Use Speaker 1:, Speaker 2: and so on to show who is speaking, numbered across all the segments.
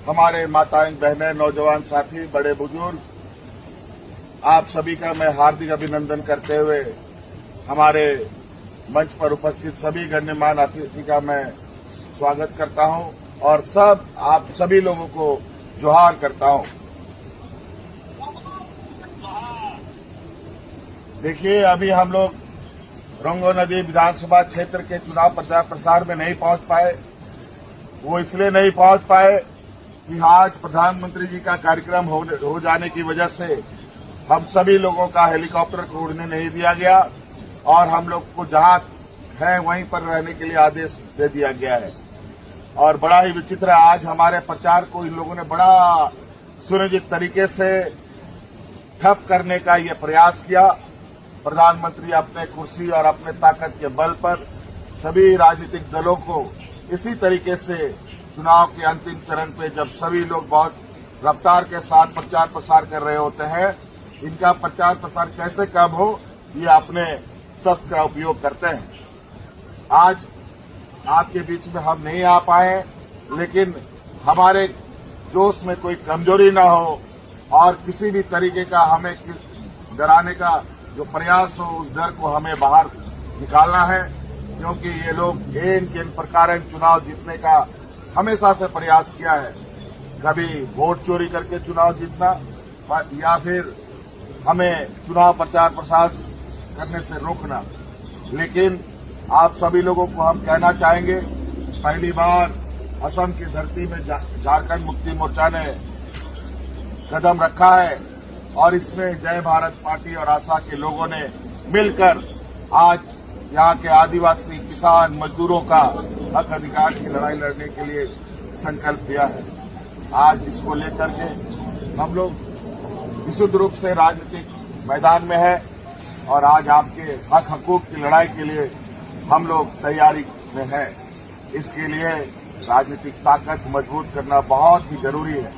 Speaker 1: हमारे माताएं, बहनें, नौजवान साथी, बड़े बुजुर्ग, आप सभी का मैं हार्दिक अभिनंदन करते हुए हमारे मंच पर उपस्थित सभी गण्यमान्य अतिथि का मैं स्वागत करता हूं और आप सभी लोगों को जोहार करता हूं। देखिए, अभी हम लोग रंगो नदी विधानसभा क्षेत्र के चुनाव प्रचार प्रसार में नहीं पहुंच पाए। वो इसलिए नहीं पहुंच पाए कि आज प्रधानमंत्री जी का कार्यक्रम हो जाने की वजह से हम सभी लोगों का हेलीकॉप्टर को उड़ने नहीं दिया गया और हम लोग को जहां है वहीं पर रहने के लिए आदेश दे दिया गया है। और बड़ा ही विचित्र है, आज हमारे प्रचार को इन लोगों ने बड़ा सुनियोजित तरीके से ठप करने का ये प्रयास किया। प्रधानमंत्री अपने कुर्सी और अपने ताकत के बल पर सभी राजनीतिक दलों को इसी तरीके से चुनाव के अंतिम चरण पे जब सभी लोग बहुत रफ्तार के साथ प्रचार प्रसार कर रहे होते हैं, इनका प्रचार प्रसार कैसे कम हो, ये अपने शस्त्र का उपयोग करते हैं। आज आपके बीच में हम नहीं आ पाए, लेकिन हमारे जोश में कोई कमजोरी न हो और किसी भी तरीके का हमें डराने का जो प्रयास हो, उस डर को हमें बाहर निकालना है, क्योंकि ये लोग किन प्रकार चुनाव जीतने का हमेशा से प्रयास किया है। कभी वोट चोरी करके चुनाव जीतना या फिर हमें चुनाव प्रचार प्रसार करने से रोकना। लेकिन आप सभी लोगों को हम कहना चाहेंगे, पहली बार असम की धरती में झारखंड मुक्ति मोर्चा ने कदम रखा है और इसमें जय भारत पार्टी और आशा के लोगों ने मिलकर आज यहाँ के आदिवासी, किसान, मजदूरों का हक अधिकार की लड़ाई लड़ने के लिए संकल्प लिया है। आज इसको लेकर के हम लोग विशुद्ध रूप से राजनीतिक मैदान में है और आज आपके हक हकूक की लड़ाई के लिए हम लोग तैयारी में हैं। इसके लिए राजनीतिक ताकत मजबूत करना बहुत ही जरूरी है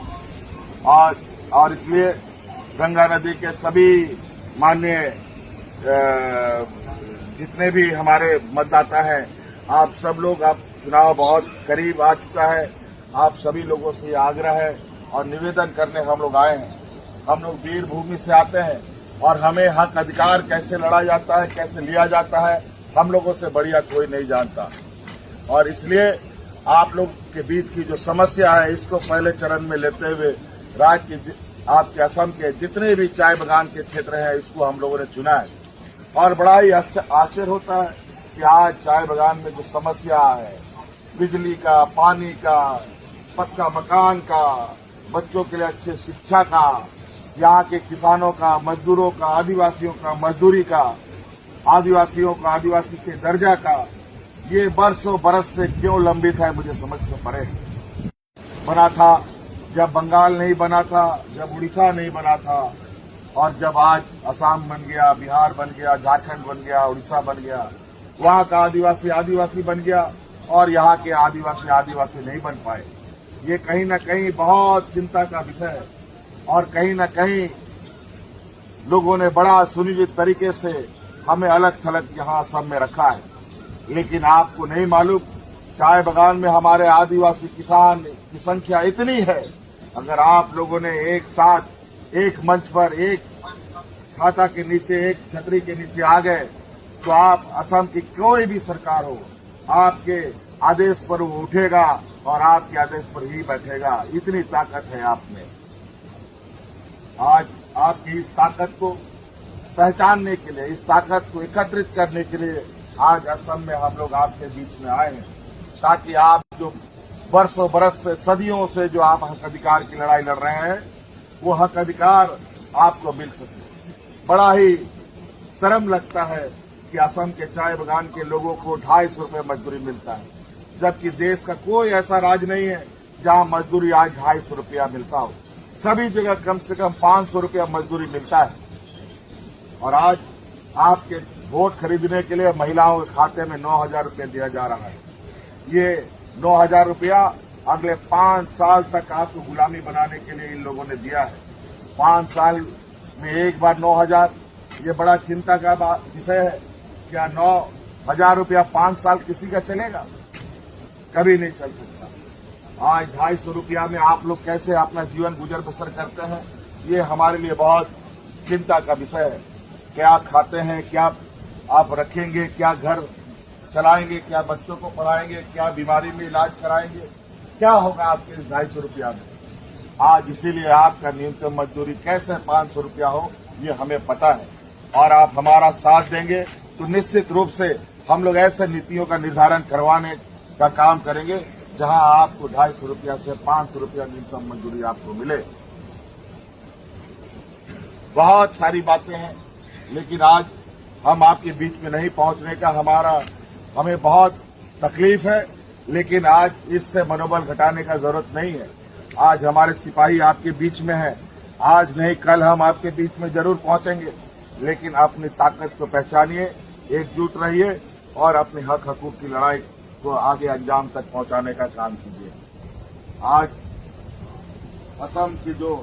Speaker 1: और इसलिए गंगा नदी के सभी माननीय जितने भी हमारे मतदाता हैं, आप सब लोग, आप चुनाव बहुत करीब आ चुका है, आप सभी लोगों से आग्रह है और निवेदन करने हम लोग आए हैं। हम लोग वीर भूमि से आते हैं और हमें हक अधिकार कैसे लड़ा जाता है, कैसे लिया जाता है, हम लोगों से बढ़िया कोई नहीं जानता। और इसलिए आप लोग के बीच की जो समस्या है, इसको पहले चरण में लेते हुए राज्य के आपके असम के जितने भी चाय बागान के क्षेत्र हैं, इसको हम लोगों ने चुना है। और बड़ा ही आश्चर्य होता है कि आज चाय बागान में जो समस्या है, बिजली का, पानी का, पक्का मकान का, बच्चों के लिए अच्छी शिक्षा का, यहाँ के किसानों का, मजदूरों का, आदिवासियों का मजदूरी का, आदिवासियों का आदिवासी के दर्जा का, ये बरसों बरस से क्यों लंबित है, मुझे समझ से परे। बना था जब बंगाल नहीं बना था, जब उड़ीसा नहीं बना था, और जब आज असम बन गया, बिहार बन गया, झारखंड बन गया, उड़ीसा बन गया, वहां का आदिवासी आदिवासी बन गया और यहाँ के आदिवासी आदिवासी नहीं बन पाए। ये कहीं न कहीं बहुत चिंता का विषय है और कहीं न कहीं लोगों ने बड़ा सुनियोजित तरीके से हमें अलग थलग यहाँ असम में रखा है। लेकिन आपको नहीं मालूम, चाय बागान में हमारे आदिवासी किसान की संख्या इतनी है, अगर आप लोगों ने एक साथ एक मंच पर, एक छाता के नीचे, एक छतरी के नीचे आ गए, तो आप असम की कोई भी सरकार हो, आपके आदेश पर वो उठेगा और आपके आदेश पर ही बैठेगा। इतनी ताकत है आप में। आज आपकी इस ताकत को पहचानने के लिए, इस ताकत को एकत्रित करने के लिए आज असम में हम लोग आपके बीच में आए हैं, ताकि आप जो बरसों बरस से, सदियों से जो आप हक अधिकार की लड़ाई लड़ रहे हैं, वो हक अधिकार आपको मिल सके। बड़ा ही शर्म लगता है कि असम के चाय बागान के लोगों को 250 रुपये मजदूरी मिलता है, जबकि देश का कोई ऐसा राज्य नहीं है जहां मजदूरी आज 250 रुपया मिलता हो। सभी जगह कम से कम 500 रुपया मजदूरी मिलता है। और आज आपके वोट खरीदने के लिए महिलाओं के खाते में 9,000 रुपये दिया जा रहा है। ये 9,000 रुपया अगले 5 साल तक आपको गुलामी बनाने के लिए इन लोगों ने दिया है। 5 साल में एक बार 9,000, ये बड़ा चिंता का विषय है। क्या 9,000 रुपया 5 साल किसी का चलेगा? कभी नहीं चल सकता। आज 250 रुपया में आप लोग कैसे अपना जीवन गुजर बसर करते हैं, ये हमारे लिए बहुत चिंता का विषय है। क्या खाते हैं, क्या आप रखेंगे, क्या घर चलाएंगे, क्या बच्चों को पढ़ाएंगे, क्या बीमारी में इलाज कराएंगे, क्या होगा आपके 250 रुपया में। आज इसीलिए आपका न्यूनतम मजदूरी कैसे 500 रुपया हो, ये हमें पता है। और आप हमारा साथ देंगे तो निश्चित रूप से हम लोग ऐसे नीतियों का निर्धारण करवाने का काम करेंगे जहां आपको 250 रुपया से 500 रुपया न्यूनतम मजदूरी आपको मिले। बहुत सारी बातें हैं, लेकिन आज हम आपके बीच में नहीं पहुंचने का हमें बहुत तकलीफ है, लेकिन आज इससे मनोबल घटाने का जरूरत नहीं है। आज हमारे सिपाही आपके बीच में हैं, आज नहीं कल हम आपके बीच में जरूर पहुंचेंगे, लेकिन अपनी ताकत को पहचानिए, एकजुट रहिए और अपने हक हकूक की लड़ाई को आगे अंजाम तक पहुंचाने का काम कीजिए। आज असम की जो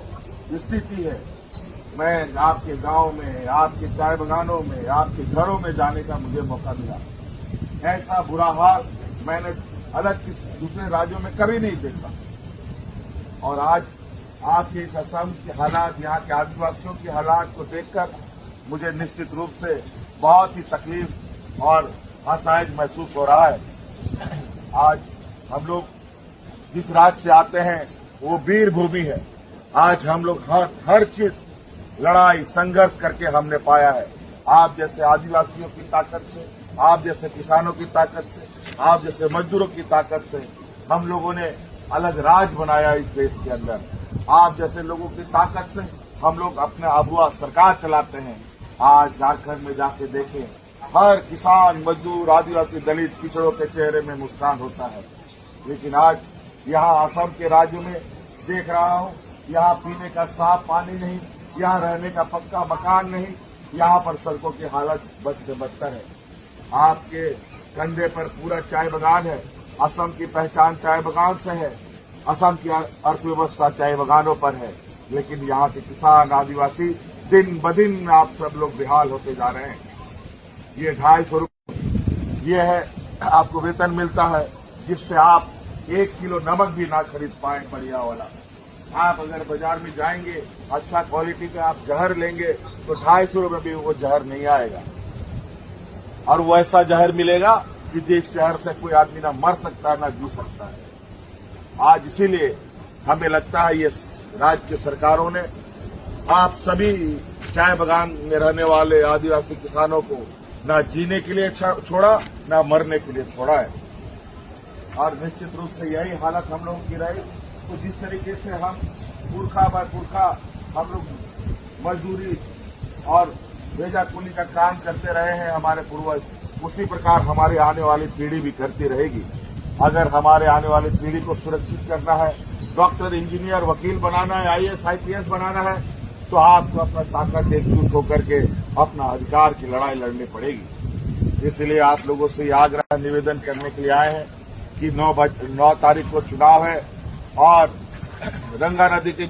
Speaker 1: स्थिति है, मैं आपके गांव में, आपके चाय बागानों में, आपके घरों में जाने का मुझे मौका मिला। ऐसा बुरा हाल मैंने अलग किसी दूसरे राज्यों में कभी नहीं देखा। और आज आपके इस असम के हालात, यहाँ के आदिवासियों की हालात को देखकर मुझे निश्चित रूप से बहुत ही तकलीफ और असहाय महसूस हो रहा है। आज हम लोग जिस राज्य से आते हैं वो वीर भूमि है। आज हम लोग हर चीज लड़ाई संघर्ष करके हमने पाया है। आप जैसे आदिवासियों की ताकत से, आप जैसे किसानों की ताकत से, आप जैसे मजदूरों की ताकत से हम लोगों ने अलग राज बनाया इस देश के अंदर। आप जैसे लोगों की ताकत से हम लोग अपने आबुआ सरकार चलाते हैं। आज झारखंड में जाके देखें, हर किसान, मजदूर, आदिवासी, दलित, पिछड़ों के चेहरे में मुस्कान होता है। लेकिन आज यहाँ असम के राज्य में देख रहा हूँ, यहाँ पीने का साफ पानी नहीं, यहाँ रहने का पक्का मकान नहीं, यहाँ पर सड़कों की हालत बद से बदतर है। आपके कंधे पर पूरा चाय बागान है। असम की पहचान चाय बागान से है। असम की अर्थव्यवस्था चाय बागानों पर है। लेकिन यहाँ के किसान, आदिवासी दिन ब दिन आप सब लोग बेहाल होते जा रहे हैं। ये 250 रुपये ये है आपको वेतन मिलता है, जिससे आप 1 किलो नमक भी ना खरीद पाए बढ़िया वाला। आप अगर बाजार में जाएंगे, अच्छा क्वालिटी का आप जहर लेंगे तो 250 रुपये में वो जहर नहीं आएगा। और वो ऐसा जहर मिलेगा कि जिस जहर से कोई आदमी ना मर सकता है ना जी सकता है। आज इसीलिए हमें लगता है ये राज्य की सरकारों ने आप सभी चाय बागान में रहने वाले आदिवासी किसानों को ना जीने के लिए छोड़ा, ना मरने के लिए छोड़ा है। और निश्चित रूप से यही हालत हम लोगों की रही। तो जिस तरीके से हम पुरखा बाय पुरखा हम लोग मजदूरी और भेजा कुली का काम करते रहे हैं हमारे पूर्वज, उसी प्रकार हमारी आने वाली पीढ़ी भी करती रहेगी। अगर हमारे आने वाली पीढ़ी को सुरक्षित करना है, डॉक्टर, इंजीनियर, वकील बनाना है, IAS, IPS बनाना है, तो आपको अपना ताकत एकजुट होकर के अपना अधिकार की लड़ाई लड़नी पड़ेगी। इसलिए आप लोगों से आग्रह निवेदन करने के लिए आए हैं कि 9 तारीख को चुनाव है और गंगा नदी के